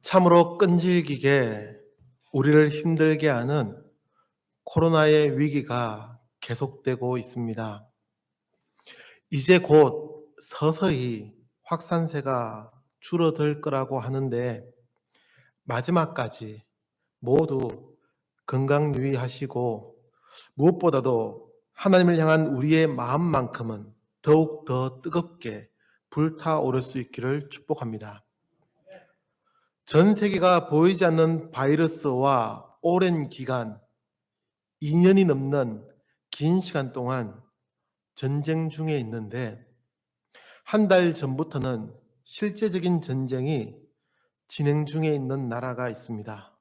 참으로 끈질기게 우리를 힘들게 하는 코로나의 위기가 계속되고 있습니다. 이제 곧 서서히 확산세가 줄어들 거라고 하는데 마지막까지 모두 건강 유의하시고 무엇보다도 하나님을 향한 우리의 마음만큼은 더욱 더 뜨겁게 불타오를 수 있기를 축복합니다. 전 세계가 보이지 않는 바이러스와 오랜 기간, 2년이 넘는 긴 시간 동안 전쟁 중에 있는데 한 달 전부터는 실제적인 전쟁이 진행 중에 있는 나라가 있습니다.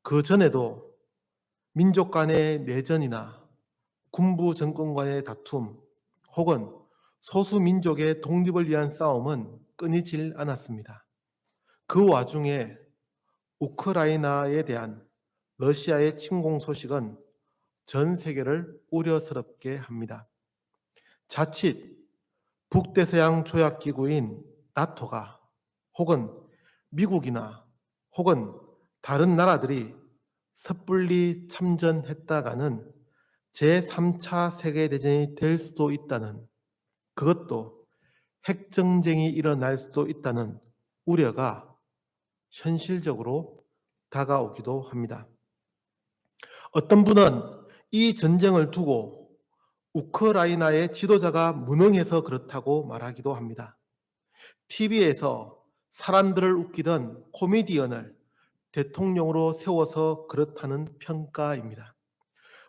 그 전에도 민족 간의 내전이나 군부 정권과의 다툼 혹은 소수 민족의 독립을 위한 싸움은 끊이질 않았습니다. 그 와중에 우크라이나에 대한 러시아의 침공 소식은 전 세계를 우려스럽게 합니다. 자칫 북대서양 조약기구인 나토가 혹은 미국이나 혹은 다른 나라들이 섣불리 참전했다가는 제3차 세계대전이 될 수도 있다는, 그것도 핵전쟁이 일어날 수도 있다는 우려가 현실적으로 다가오기도 합니다. 어떤 분은 이 전쟁을 두고 우크라이나의 지도자가 무능해서 그렇다고 말하기도 합니다. TV에서 사람들을 웃기던 코미디언을 대통령으로 세워서 그렇다는 평가입니다.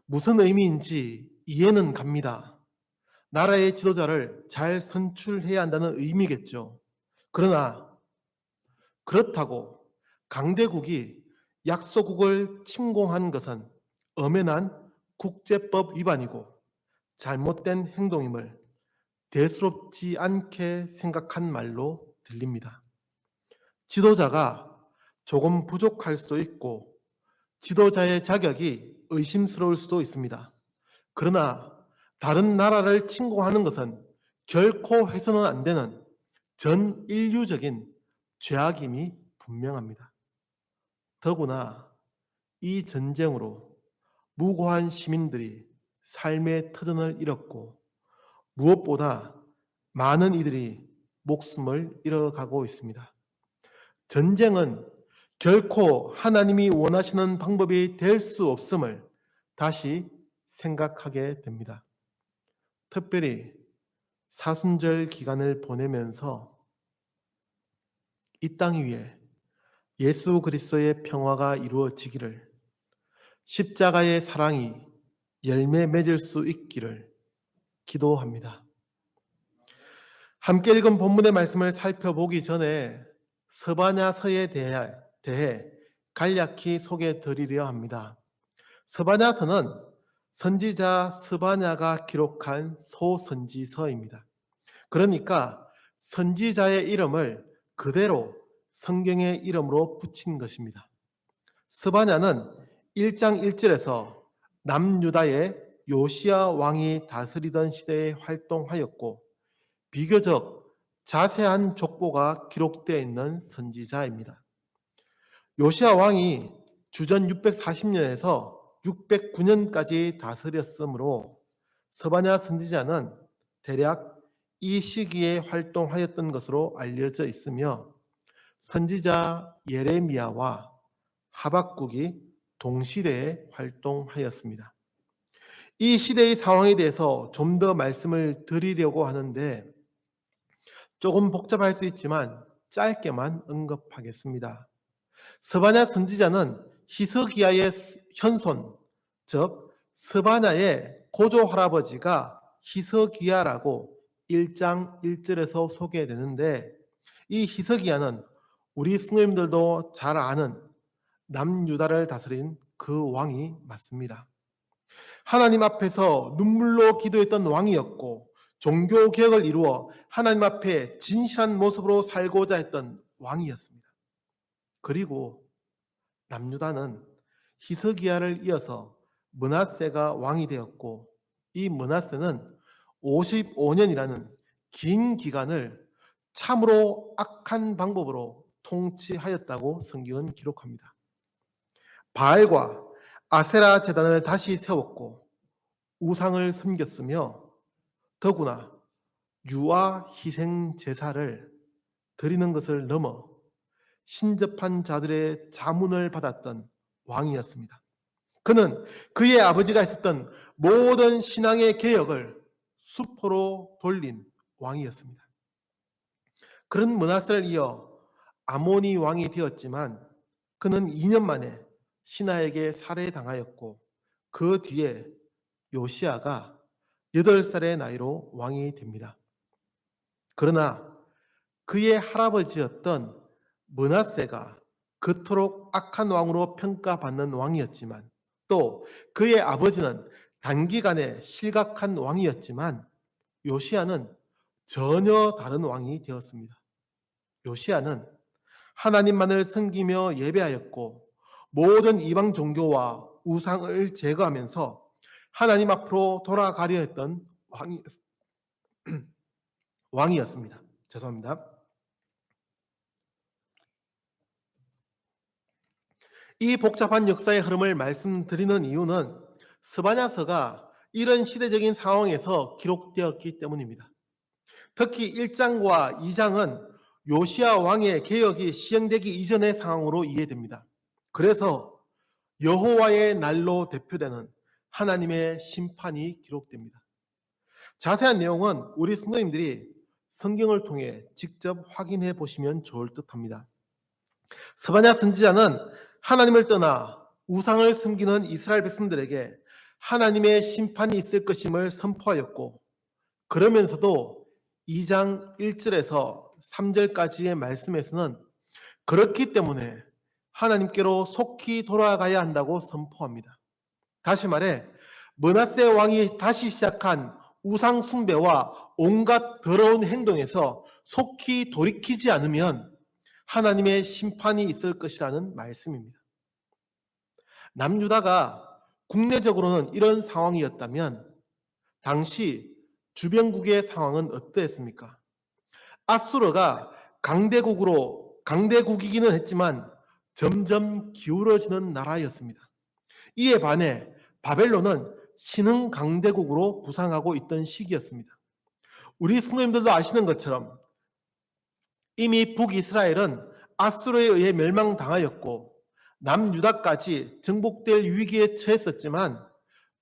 무슨 의미인지 이해는 갑니다. 나라의 지도자를 잘 선출해야 한다는 의미겠죠. 그러나 그렇다고 강대국이 약소국을 침공한 것은 엄연한 국제법 위반이고 잘못된 행동임을 대수롭지 않게 생각한 말로 들립니다. 지도자가 조금 부족할 수도 있고 지도자의 자격이 의심스러울 수도 있습니다. 그러나 다른 나라를 침공하는 것은 결코 해서는 안 되는 전 인류적인 죄악임이 분명합니다. 더구나 이 전쟁으로 무고한 시민들이 삶의 터전을 잃었고 무엇보다 많은 이들이 목숨을 잃어가고 있습니다. 전쟁은 결코 하나님이 원하시는 방법이 될 수 없음을 다시 생각하게 됩니다. 특별히 사순절 기간을 보내면서 이 땅 위에 예수 그리스도의 평화가 이루어지기를, 십자가의 사랑이 열매 맺을 수 있기를 기도합니다. 함께 읽은 본문의 말씀을 살펴보기 전에 스바냐서에 대해 간략히 소개해 드리려 합니다. 스바냐서는 선지자 스바냐가 기록한 소선지서입니다. 그러니까 선지자의 이름을 그대로 성경의 이름으로 붙인 것입니다. 스바냐는 1장 1절에서 남유다의 요시야 왕이 다스리던 시대에 활동하였고 비교적 자세한 족보가 기록되어 있는 선지자입니다. 요시야 왕이 주전 640년에서 609년까지 다스렸으므로 스바냐 선지자는 대략 이 시기에 활동하였던 것으로 알려져 있으며 선지자 예레미야와 하박국이 동시대에 활동하였습니다. 이 시대의 상황에 대해서 좀 더 말씀을 드리려고 하는데 조금 복잡할 수 있지만 짧게만 언급하겠습니다. 스바냐 선지자는 히스기야의 현손, 즉 스바냐의 고조 할아버지가 히스기야라고 1장 1절에서 소개되는데 이 히스기야는 우리 성도님들도 잘 아는 남유다를 다스린 그 왕이 맞습니다. 하나님 앞에서 눈물로 기도했던 왕이었고 종교 개혁을 이루어 하나님 앞에 진실한 모습으로 살고자 했던 왕이었습니다. 그리고 남유다는 히스기야를 이어서 므낫세가 왕이 되었고 이 므낫세는 55년이라는 긴 기간을 참으로 악한 방법으로 통치하였다고 성경은 기록합니다. 바알과 아세라 제단을 다시 세웠고 우상을 섬겼으며 더구나 유아 희생 제사를 드리는 것을 넘어 신접한 자들의 자문을 받았던 왕이었습니다. 그는 그의 아버지가 했었던 모든 신앙의 개혁을 수포로 돌린 왕이었습니다. 그런 므낫세를 이어 아모니 왕이 되었지만 그는 2년 만에 신하에게 살해당하였고 그 뒤에 요시아가 8살의 나이로 왕이 됩니다. 그러나 그의 할아버지였던 므낫세가 그토록 악한 왕으로 평가받는 왕이었지만 또 그의 아버지는 단기간에 실각한 왕이었지만 요시아는 전혀 다른 왕이 되었습니다. 요시아는 하나님만을 섬기며 예배하였고 모든 이방 종교와 우상을 제거하면서 하나님 앞으로 돌아가려 했던 왕이었습니다. 죄송합니다. 이 복잡한 역사의 흐름을 말씀드리는 이유는 스바냐서가 이런 시대적인 상황에서 기록되었기 때문입니다. 특히 1장과 2장은 요시아 왕의 개혁이 시행되기 이전의 상황으로 이해됩니다. 그래서 여호와의 날로 대표되는 하나님의 심판이 기록됩니다. 자세한 내용은 우리 성도님들이 성경을 통해 직접 확인해 보시면 좋을 듯합니다. 스바냐 선지자는 하나님을 떠나 우상을 섬기는 이스라엘 백성들에게 하나님의 심판이 있을 것임을 선포하였고 그러면서도 2장 1절에서 3절까지의 말씀에서는 그렇기 때문에 하나님께로 속히 돌아가야 한다고 선포합니다. 다시 말해 므낫세 왕이 다시 시작한 우상 숭배와 온갖 더러운 행동에서 속히 돌이키지 않으면 하나님의 심판이 있을 것이라는 말씀입니다. 남유다가 국내적으로는 이런 상황이었다면 당시 주변국의 상황은 어떠했습니까? 아수르가 강대국이기는 했지만 점점 기울어지는 나라였습니다. 이에 반해 바벨론은 신흥 강대국으로 부상하고 있던 시기였습니다. 우리 성도님들도 아시는 것처럼 이미 북이스라엘은 아수르에 의해 멸망당하였고 남유다까지 정복될 위기에 처했었지만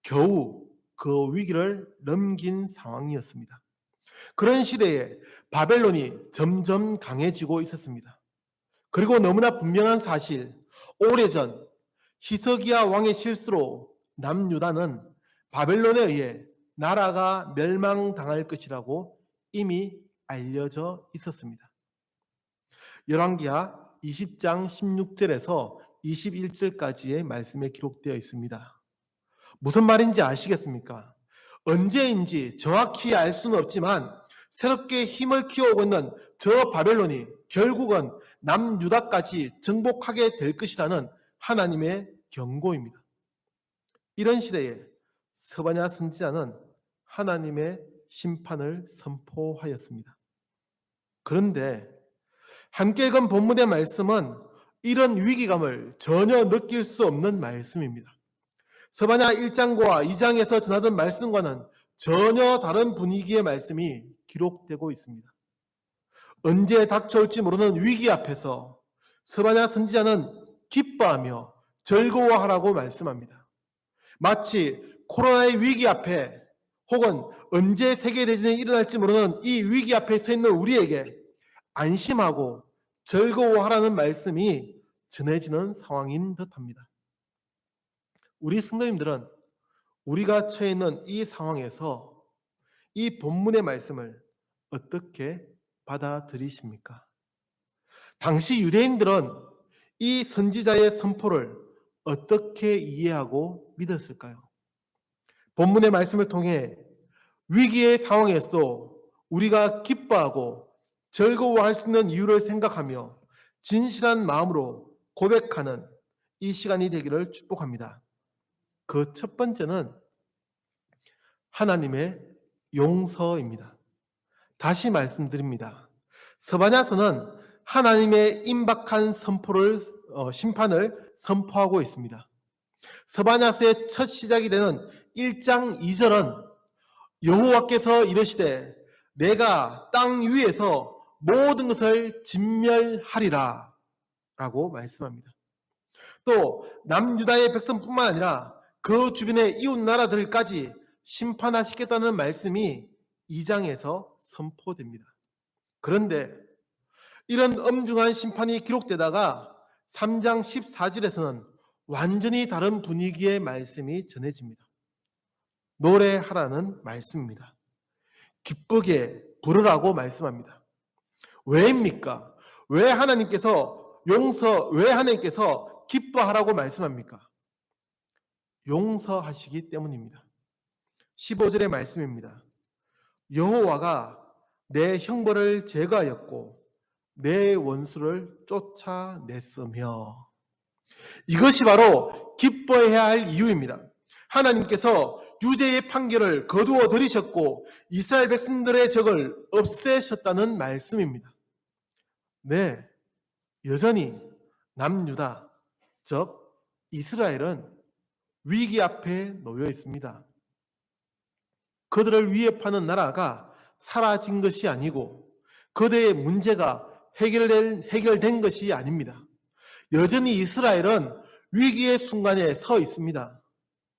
겨우 그 위기를 넘긴 상황이었습니다. 그런 시대에 바벨론이 점점 강해지고 있었습니다. 그리고 너무나 분명한 사실, 오래전 히스기야 왕의 실수로 남유다는 바벨론에 의해 나라가 멸망당할 것이라고 이미 알려져 있었습니다. 열왕기하 20장 16절에서 21절까지의 말씀에 기록되어 있습니다. 무슨 말인지 아시겠습니까? 언제인지 정확히 알 수는 없지만 새롭게 힘을 키워오고 있는 저 바벨론이 결국은 남유다까지 정복하게 될 것이라는 하나님의 경고입니다. 이런 시대에 스바냐 선지자는 하나님의 심판을 선포하였습니다. 그런데 함께 읽은 본문의 말씀은 이런 위기감을 전혀 느낄 수 없는 말씀입니다. 스바냐 1장과 2장에서 전하던 말씀과는 전혀 다른 분위기의 말씀이 기록되고 있습니다. 언제 닥쳐올지 모르는 위기 앞에서 스바냐 선지자는 기뻐하며 즐거워하라고 말씀합니다. 마치 코로나의 위기 앞에 혹은 언제 세계대전이 일어날지 모르는 이 위기 앞에 서 있는 우리에게 안심하고 즐거워하라는 말씀이 전해지는 상황인 듯합니다. 우리 성도님들은 우리가 처해 있는 이 상황에서 이 본문의 말씀을 어떻게 받아들이십니까? 당시 유대인들은 이 선지자의 선포를 어떻게 이해하고 믿었을까요? 본문의 말씀을 통해 위기의 상황에서도 우리가 기뻐하고 즐거워할 수 있는 이유를 생각하며 진실한 마음으로 고백하는 이 시간이 되기를 축복합니다. 그 첫 번째는 하나님의 용서입니다. 다시 말씀드립니다. 스바냐서는 하나님의 임박한 심판을 선포하고 있습니다. 스바냐스의 첫 시작이 되는 1장 2절은 여호와께서 이르시되 내가 땅 위에서 모든 것을 진멸하리라 라고 말씀합니다. 또 남유다의 백성뿐만 아니라 그 주변의 이웃 나라들까지 심판하시겠다는 말씀이 2장에서 선포됩니다. 그런데 이런 엄중한 심판이 기록되다가 3장 14절에서는 완전히 다른 분위기의 말씀이 전해집니다. 노래하라는 말씀입니다. 기쁘게 부르라고 말씀합니다. 왜입니까? 왜 하나님께서 기뻐하라고 말씀합니까? 용서하시기 때문입니다. 15절의 말씀입니다. 여호와가 내 형벌을 제거하였고 내 원수를 쫓아냈으며, 이것이 바로 기뻐해야 할 이유입니다. 하나님께서 유죄의 판결을 거두어 들이셨고 이스라엘 백성들의 적을 없애셨다는 말씀입니다. 네, 여전히 남유다, 즉 이스라엘은 위기 앞에 놓여 있습니다. 그들을 위협하는 나라가 사라진 것이 아니고 그들의 문제가 해결된 것이 아닙니다. 여전히 이스라엘은 위기의 순간에 서 있습니다.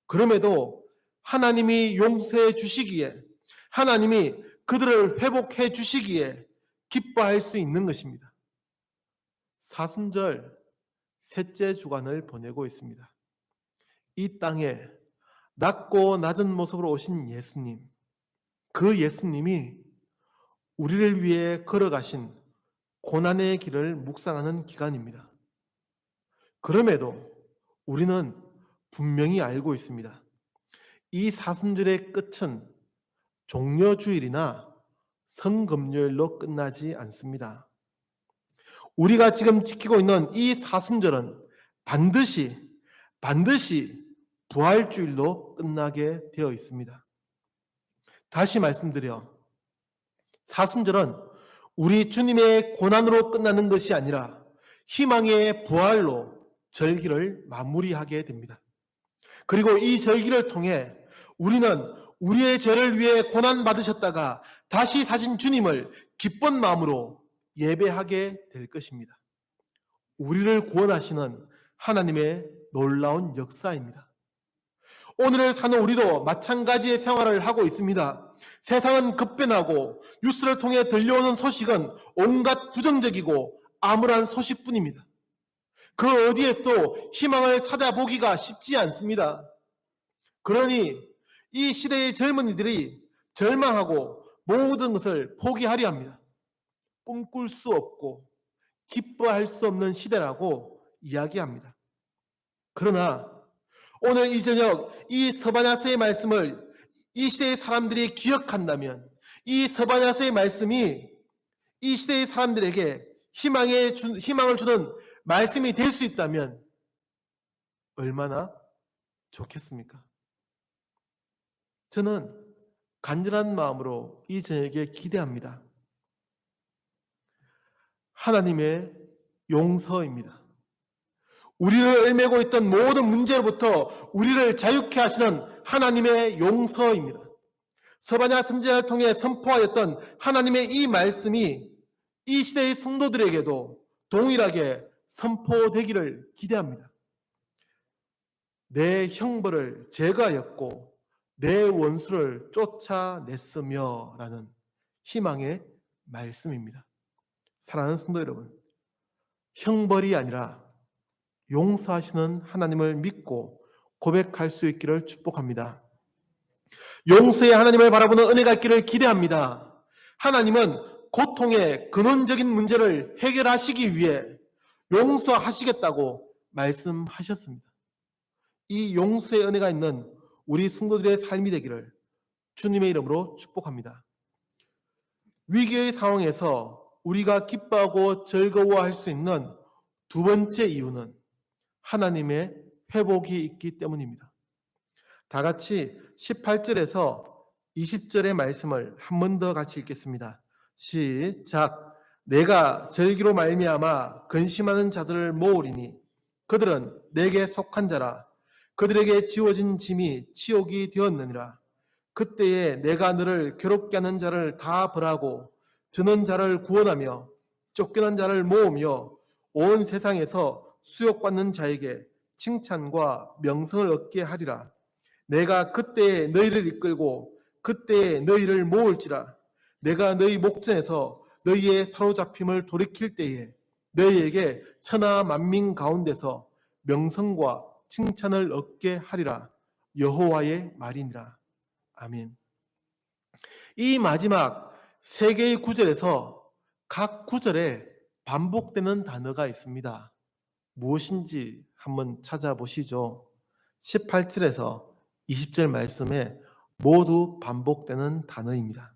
그럼에도 하나님이 용서해 주시기에, 하나님이 그들을 회복해 주시기에 기뻐할 수 있는 것입니다. 사순절 셋째 주간을 보내고 있습니다. 이 땅에 낮고 낮은 모습으로 오신 예수님, 그 예수님이 우리를 위해 걸어가신 고난의 길을 묵상하는 기간입니다. 그럼에도 우리는 분명히 알고 있습니다. 이 사순절의 끝은 종려주일이나 성금요일로 끝나지 않습니다. 우리가 지금 지키고 있는 이 사순절은 반드시 부활주일로 끝나게 되어 있습니다. 다시 말씀드려, 사순절은 우리 주님의 고난으로 끝나는 것이 아니라 희망의 부활로 절기를 마무리하게 됩니다. 그리고 이 절기를 통해 우리는 우리의 죄를 위해 고난받으셨다가 다시 사신 주님을 기쁜 마음으로 예배하게 될 것입니다. 우리를 구원하시는 하나님의 놀라운 역사입니다. 오늘을 사는 우리도 마찬가지의 생활을 하고 있습니다. 세상은 급변하고 뉴스를 통해 들려오는 소식은 온갖 부정적이고 암울한 소식뿐입니다. 그 어디에서도 희망을 찾아보기가 쉽지 않습니다. 그러니 이 시대의 젊은이들이 절망하고 모든 것을 포기하려 합니다. 꿈꿀 수 없고 기뻐할 수 없는 시대라고 이야기합니다. 그러나 오늘 이 저녁 이 스바냐스의 말씀을 이 시대의 사람들이 기억한다면, 이 스바냐스의 말씀이 이 시대의 사람들에게 희망을 주는 말씀이 될 수 있다면 얼마나 좋겠습니까? 저는 간절한 마음으로 이 저녁에 기대합니다. 하나님의 용서입니다. 우리를 얽매고 있던 모든 문제로부터 우리를 자유케 하시는 하나님의 용서입니다. 스바냐 선지자를 통해 선포하였던 하나님의 이 말씀이 이 시대의 성도들에게도 동일하게 선포되기를 기대합니다. 내 형벌을 제거하였고 내 원수를 쫓아냈으며 라는 희망의 말씀입니다. 사랑하는 성도 여러분, 형벌이 아니라 용서하시는 하나님을 믿고 고백할 수 있기를 축복합니다. 용서의 하나님을 바라보는 은혜가 있기를 기대합니다. 하나님은 고통의 근원적인 문제를 해결하시기 위해 용서하시겠다고 말씀하셨습니다. 이 용서의 은혜가 있는 우리 성도들의 삶이 되기를 주님의 이름으로 축복합니다. 위기의 상황에서 우리가 기뻐하고 즐거워할 수 있는 두 번째 이유는 하나님의 회복이 있기 때문입니다. 다 같이 18절에서 20절의 말씀을 한 번 더 같이 읽겠습니다. 시작. 내가 절기로 말미암아 근심하는 자들을 모으리니 그들은 내게 속한 자라. 그들에게 지워진 짐이 치욕이 되었느니라. 그때에 내가 너를 괴롭게 하는 자를 다 벌하고 드는 자를 구원하며 쫓겨난 자를 모으며 온 세상에서 수욕받는 자에게 칭찬과 명성을 얻게 하리라. 내가 그때에 너희를 이끌고 그때에 너희를 모을지라. 내가 너희 목전에서 너희의 사로잡힘을 돌이킬 때에 너희에게 천하 만민 가운데서 명성과 칭찬을 얻게 하리라. 여호와의 말이니라. 아멘. 이 마지막 세 개의 구절에서 각 구절에 반복되는 단어가 있습니다. 무엇인지 한번 찾아보시죠. 18절에서 20절 말씀에 모두 반복되는 단어입니다.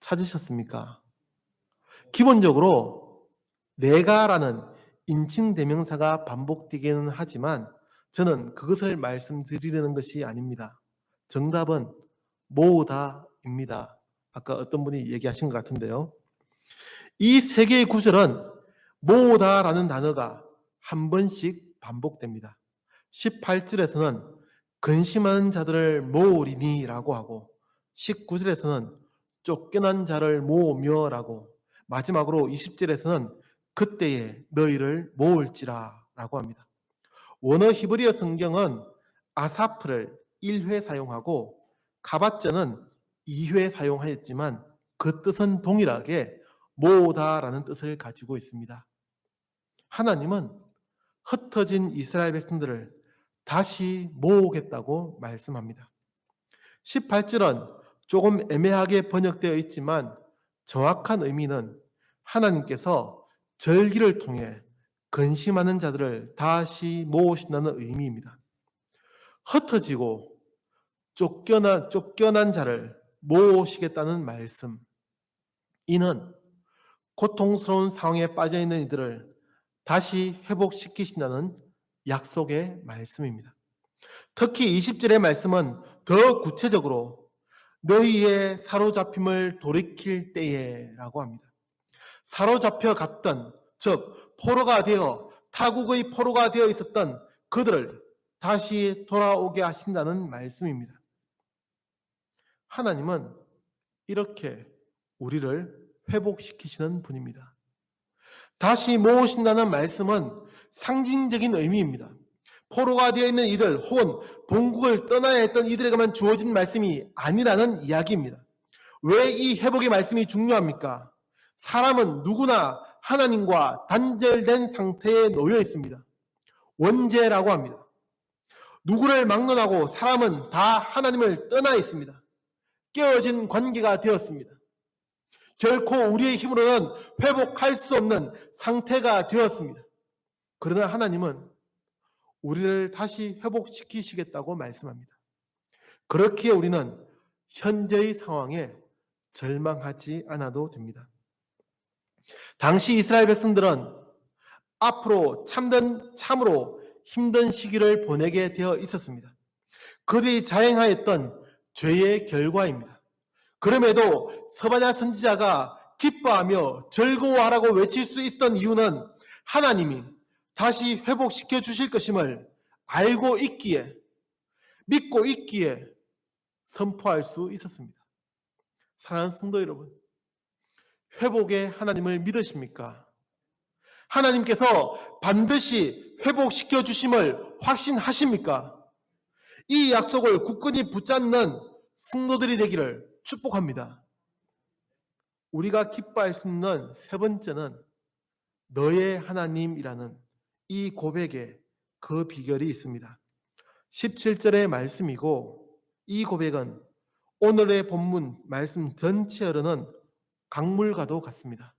찾으셨습니까? 기본적으로 내가라는 인칭 대명사가 반복되기는 하지만 저는 그것을 말씀드리려는 것이 아닙니다. 정답은 모으다입니다. 아까 어떤 분이 얘기하신 것 같은데요. 이 세 개의 구절은 모으다라는 단어가 한 번씩 반복됩니다. 18절에서는 근심하는 자들을 모으리니 라고 하고 19절에서는 쫓겨난 자를 모으며 라고 마지막으로 20절에서는 그때에 너희를 모을지라 라고 합니다. 원어 히브리어 성경은 아사프를 1회 사용하고 가바쩌는 2회 사용하였지만 그 뜻은 동일하게 모으다라는 뜻을 가지고 있습니다. 하나님은 흩어진 이스라엘 백성들을 다시 모으겠다고 말씀합니다. 18절은 조금 애매하게 번역되어 있지만 정확한 의미는 하나님께서 절기를 통해 근심하는 자들을 다시 모으신다는 의미입니다. 흩어지고 쫓겨난 자를 모으시겠다는 말씀. 이는 고통스러운 상황에 빠져 있는 이들을 다시 회복시키신다는 약속의 말씀입니다. 특히 20절의 말씀은 더 구체적으로 너희의 사로잡힘을 돌이킬 때에 라고 합니다. 사로잡혀 갔던, 즉 포로가 되어 타국의 포로가 되어 있었던 그들을 다시 돌아오게 하신다는 말씀입니다. 하나님은 이렇게 우리를 회복시키시는 분입니다. 다시 모으신다는 말씀은 상징적인 의미입니다. 포로가 되어 있는 이들 혹은 본국을 떠나야 했던 이들에게만 주어진 말씀이 아니라는 이야기입니다. 왜 이 회복의 말씀이 중요합니까? 사람은 누구나 하나님과 단절된 상태에 놓여 있습니다. 원죄라고 합니다. 누구를 막론하고 사람은 다 하나님을 떠나 있습니다. 깨어진 관계가 되었습니다. 결코 우리의 힘으로는 회복할 수 없는 상태가 되었습니다. 그러나 하나님은 우리를 다시 회복시키시겠다고 말씀합니다. 그렇기에 우리는 현재의 상황에 절망하지 않아도 됩니다. 당시 이스라엘 백성들은 앞으로 참으로 힘든 시기를 보내게 되어 있었습니다. 그들이 자행하였던 죄의 결과입니다. 그럼에도 스바냐 선지자가 기뻐하며 즐거워하라고 외칠 수 있었던 이유는 하나님이 다시 회복시켜 주실 것임을 알고 있기에, 믿고 있기에 선포할 수 있었습니다. 사랑하는 성도 여러분, 회복의 하나님을 믿으십니까? 하나님께서 반드시 회복시켜 주심을 확신하십니까? 이 약속을 굳건히 붙잡는 성도들이 되기를 축복합니다. 우리가 기뻐할 수 있는 세 번째는 너의 하나님이라는 이 고백에 그 비결이 있습니다. 17절의 말씀이고 이 고백은 오늘의 본문 말씀 전체에 흐르는 강물과도 같습니다.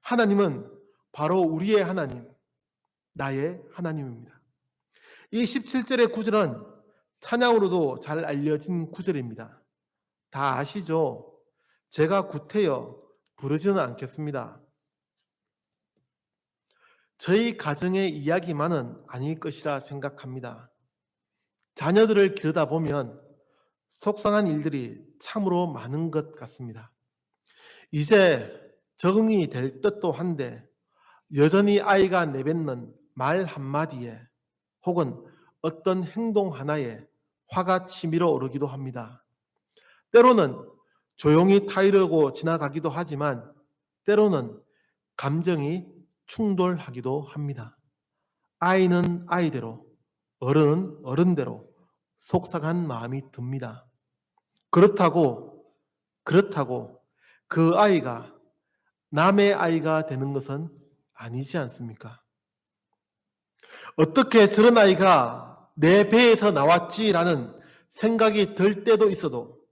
하나님은 바로 우리의 하나님, 나의 하나님입니다. 이 17절의 구절은 찬양으로도 잘 알려진 구절입니다. 다 아시죠? 제가 구태여 부르지는 않겠습니다. 저희 가정의 이야기만은 아닐 것이라 생각합니다. 자녀들을 기르다 보면 속상한 일들이 참으로 많은 것 같습니다. 이제 적응이 될 듯도 한데 여전히 아이가 내뱉는 말 한마디에 혹은 어떤 행동 하나에 화가 치밀어 오르기도 합니다. 때로는 조용히 타이르고 지나가기도 하지만 때로는 감정이 충돌하기도 합니다. 아이는 아이대로, 어른은 어른대로 속상한 마음이 듭니다. 그렇다고 그 아이가 남의 아이가 되는 것은 아니지 않습니까? 어떻게 저런 아이가 내 배에서 나왔지라는 생각이 들 때도 있어도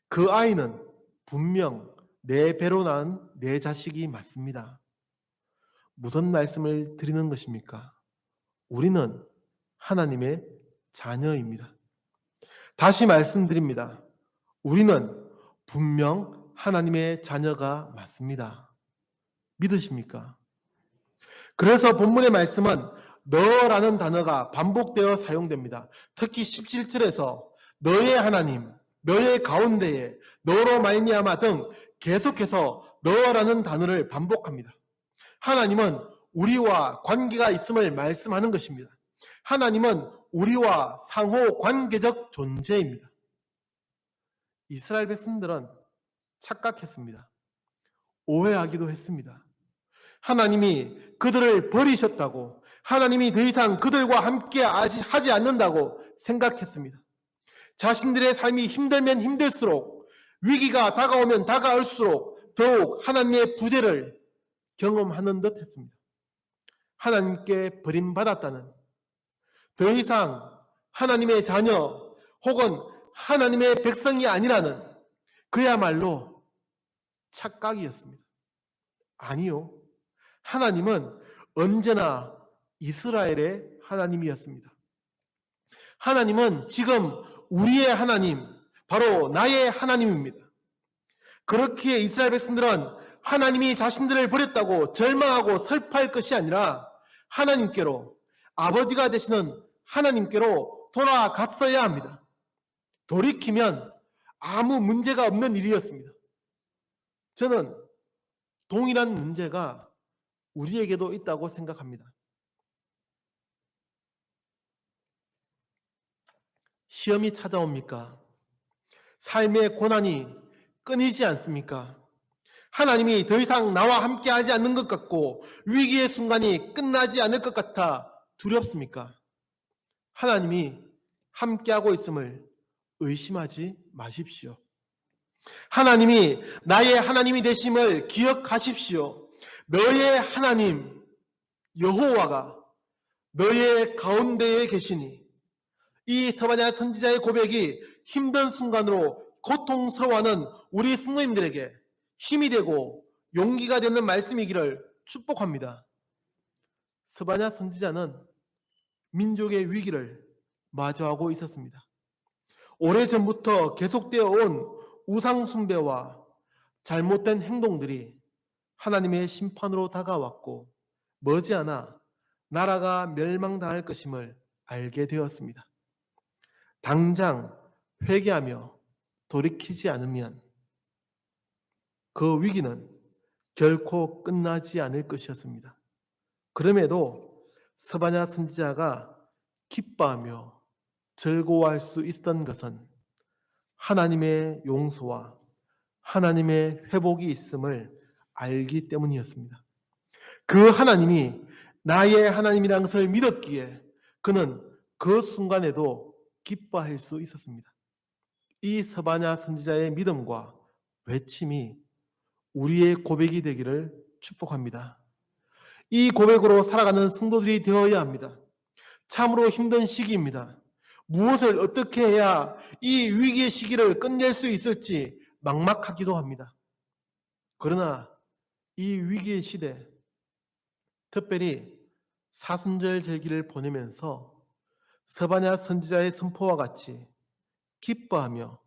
그 아이는 분명 내 배로 낳은 내 자식이 맞습니다. 무슨 말씀을 드리는 것입니까? 우리는 하나님의 자녀입니다. 다시 말씀드립니다. 우리는 분명 하나님의 자녀가 맞습니다. 믿으십니까? 그래서 본문의 말씀은 너라는 단어가 반복되어 사용됩니다. 특히 17절에서 너의 하나님, 너의 가운데에, 너로 말미암아 등 계속해서 너라는 단어를 반복합니다. 하나님은 우리와 관계가 있음을 말씀하는 것입니다. 하나님은 우리와 상호 관계적 존재입니다. 이스라엘 백성들은 착각했습니다. 오해하기도 했습니다. 하나님이 그들을 버리셨다고, 하나님이 더 이상 그들과 함께 하지 않는다고 생각했습니다. 자신들의 삶이 힘들면 힘들수록, 위기가 다가오면 다가올수록 더욱 하나님의 부재를 경험하는 듯 했습니다. 하나님께 버림받았다는, 더 이상 하나님의 자녀 혹은 하나님의 백성이 아니라는 그야말로 착각이었습니다. 아니요. 하나님은 언제나 이스라엘의 하나님이었습니다. 하나님은 지금 우리의 하나님, 바로 나의 하나님입니다. 그렇기에 이스라엘 백성들은 하나님이 자신들을 버렸다고 절망하고 슬퍼할 것이 아니라 하나님께로, 아버지가 되시는 하나님께로 돌아갔어야 합니다. 돌이키면 아무 문제가 없는 일이었습니다. 저는 동일한 문제가 우리에게도 있다고 생각합니다. 시험이 찾아옵니까? 삶의 고난이 끊이지 않습니까? 하나님이 더 이상 나와 함께 하지 않는 것 같고 위기의 순간이 끝나지 않을 것 같아 두렵습니까? 하나님이 함께하고 있음을 의심하지 마십시오. 하나님이 나의 하나님이 되심을 기억하십시오. 너의 하나님 여호와가 너의 가운데에 계시니, 이 스바냐 선지자의 고백이 힘든 순간으로 고통스러워하는 우리 성도님들에게 힘이 되고 용기가 되는 말씀이기를 축복합니다. 스바냐 선지자는 민족의 위기를 마주하고 있었습니다. 오래전부터 계속되어 온 우상 숭배와 잘못된 행동들이 하나님의 심판으로 다가왔고 머지않아 나라가 멸망당할 것임을 알게 되었습니다. 당장 회개하며 돌이키지 않으면 그 위기는 결코 끝나지 않을 것이었습니다. 그럼에도 스바냐 선지자가 기뻐하며 즐거워할 수 있었던 것은 하나님의 용서와 하나님의 회복이 있음을 알기 때문이었습니다. 그 하나님이 나의 하나님이라는 것을 믿었기에 그는 그 순간에도 기뻐할 수 있었습니다. 이 스바냐 선지자의 믿음과 외침이 우리의 고백이 되기를 축복합니다. 이 고백으로 살아가는 성도들이 되어야 합니다. 참으로 힘든 시기입니다. 무엇을 어떻게 해야 이 위기의 시기를 끝낼 수 있을지 막막하기도 합니다. 그러나 이 위기의 시대, 특별히 사순절 절기를 보내면서 스바냐 선지자의 선포와 같이 기뻐하며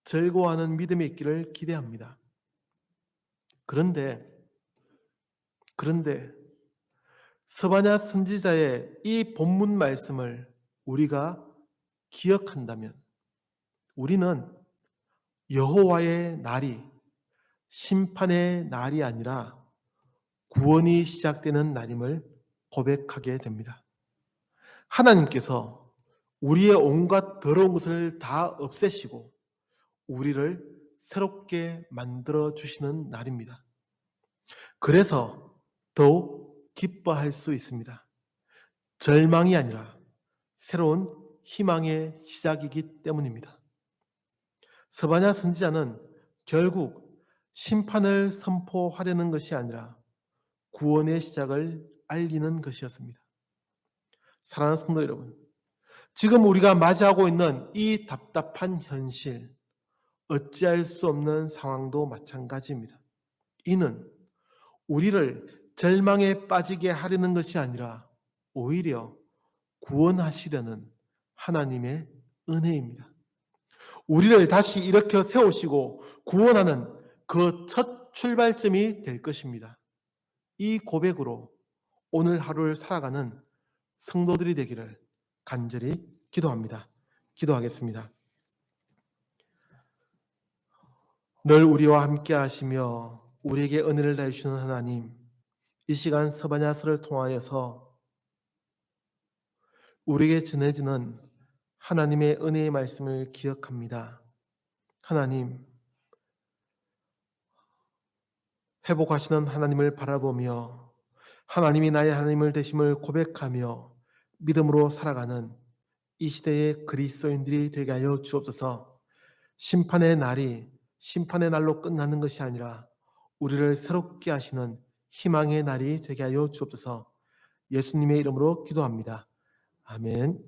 즐거워하는 믿음이 있기를 기대합니다. 그런데 스바냐 선지자의 이 본문 말씀을 우리가 기억한다면 우리는 여호와의 날이 심판의 날이 아니라 구원이 시작되는 날임을 고백하게 됩니다. 하나님께서 우리의 온갖 더러운 것을 다 없애시고 우리를 새롭게 만들어 주시는 날입니다. 그래서 더욱 기뻐할 수 있습니다. 절망이 아니라 새로운 희망의 시작이기 때문입니다. 스바냐 선지자는 결국 심판을 선포하려는 것이 아니라 구원의 시작을 알리는 것이었습니다. 사랑하는 성도 여러분, 지금 우리가 맞이하고 있는 이 답답한 현실, 어찌할 수 없는 상황도 마찬가지입니다. 이는 우리를 절망에 빠지게 하려는 것이 아니라 오히려 구원하시려는 하나님의 은혜입니다. 우리를 다시 일으켜 세우시고 구원하는 그 첫 출발점이 될 것입니다. 이 고백으로 오늘 하루를 살아가는 성도들이 되기를 간절히 기도합니다. 기도하겠습니다. 늘 우리와 함께 하시며 우리에게 은혜를 다해주시는 하나님, 이 시간 스바냐서를 통하여서 우리에게 전해지는 하나님의 은혜의 말씀을 기억합니다. 하나님, 회복하시는 하나님을 바라보며 하나님이 나의 하나님을 되심을 고백하며 믿음으로 살아가는 이 시대의 그리스도인들이 되게 하여 주옵소서. 심판의 날이 심판의 날로 끝나는 것이 아니라 우리를 새롭게 하시는 희망의 날이 되게 하여 주옵소서. 예수님의 이름으로 기도합니다. 아멘.